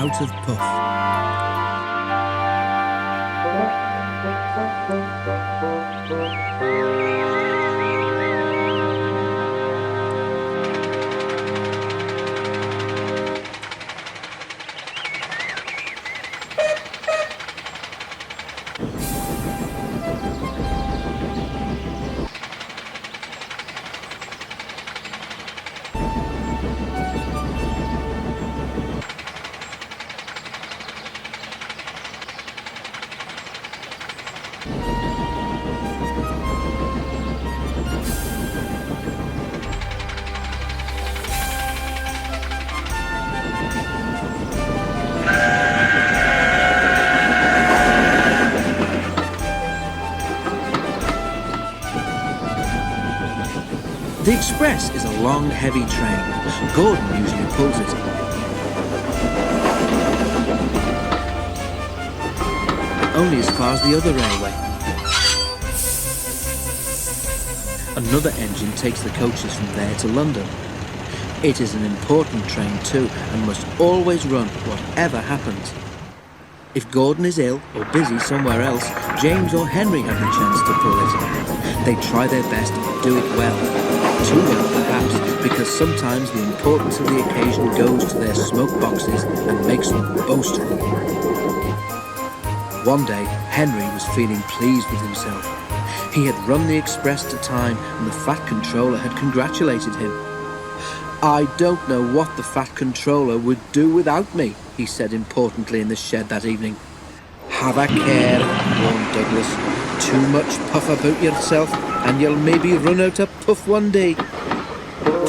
out of puff. The Express is a long, heavy train. Gordon usually pulls it. Only as far as the other railway. Another engine takes the coaches from there to London. It is an important train too, and must always run whatever happens. If Gordon is ill or busy somewhere else, James or Henry have the chance to pull it. They try their best to do it well. Too well perhaps, because sometimes the importance of the occasion goes to their smoke boxes and makes them boastful. One day, Henry was feeling pleased with himself. He had run the Express to time and the Fat Controller had congratulated him. "I don't know what the Fat Controller would do without me," he said importantly in the shed that evening. "Have a care," warned Douglas. "Too much puff about yourself and you'll maybe run out of puff one day."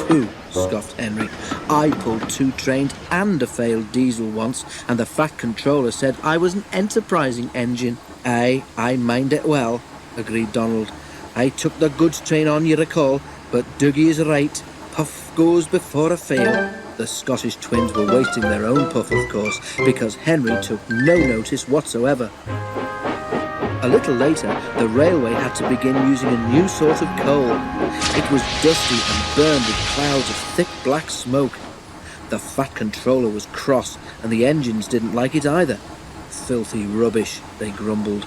"Pooh," scoffed Henry. "I pulled 2 trains and a failed diesel once, and the Fat Controller said I was an enterprising engine." "Aye, I mind it well," agreed Donald. "I took the goods train on, you recall, but Dougie is right. Puff goes before a fail." The Scottish twins were wasting their own puff, of course, because Henry took no notice whatsoever. A little later, the railway had to begin using a new sort of coal. It was dusty and burned with clouds of thick black smoke. The Fat Controller was cross, and the engines didn't like it either. "Filthy rubbish," they grumbled.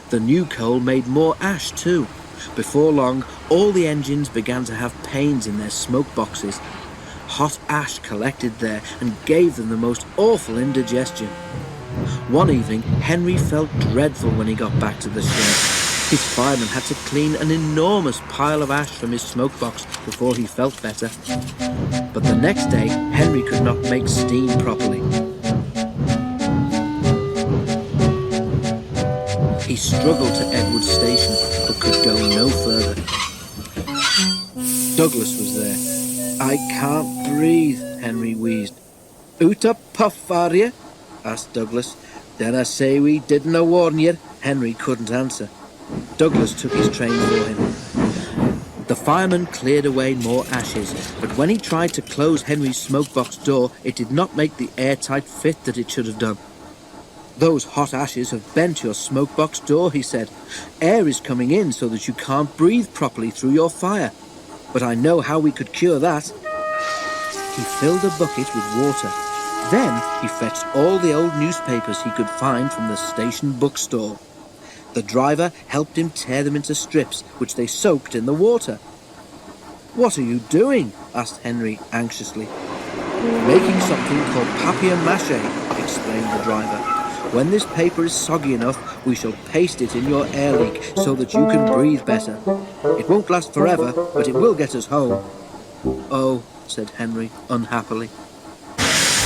The new coal made more ash too. Before long, all the engines began to have pains in their smoke boxes. Hot ash collected there and gave them the most awful indigestion. One evening, Henry felt dreadful when he got back to the shed. His fireman had to clean an enormous pile of ash from his smoke box before he felt better. But the next day, Henry could not make steam properly. He struggled to Edward Station, but could go no further. Douglas was there. "I can't breathe," Henry wheezed. "Out a puff, are you?" asked Douglas. "Then I say we didn't warn you." Henry couldn't answer. Douglas took his train for him. The fireman cleared away more ashes, but when he tried to close Henry's smokebox door, it did not make the airtight fit that it should have done. "Those hot ashes have bent your smokebox door," he said. "Air is coming in so that you can't breathe properly through your fire. But I know how we could cure that." He filled a bucket with water. Then he fetched all the old newspapers he could find from the station bookstall. The driver helped him tear them into strips, which they soaked in the water. "What are you doing?" asked Henry anxiously. "Making something called papier-mâché," explained the driver. "When this paper is soggy enough, we shall paste it in your air leak so that you can breathe better. It won't last forever, but it will get us home." "Oh," said Henry unhappily.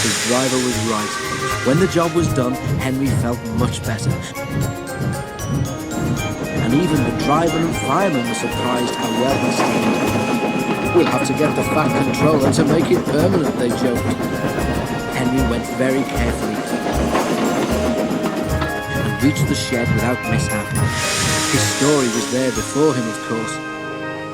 His driver was right. When the job was done, Henry felt much better. And even the driver and fireman were surprised how well he steamed. "We'll have to get the Fat Controller to make it permanent," they joked. Henry went very carefully and reached the shed without mishap. His story was there before him, of course.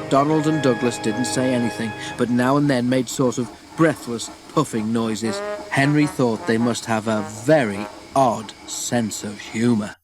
Donald and Douglas didn't say anything, but now and then made sort of breathless, puffing noises. Henry thought they must have a very odd sense of humour.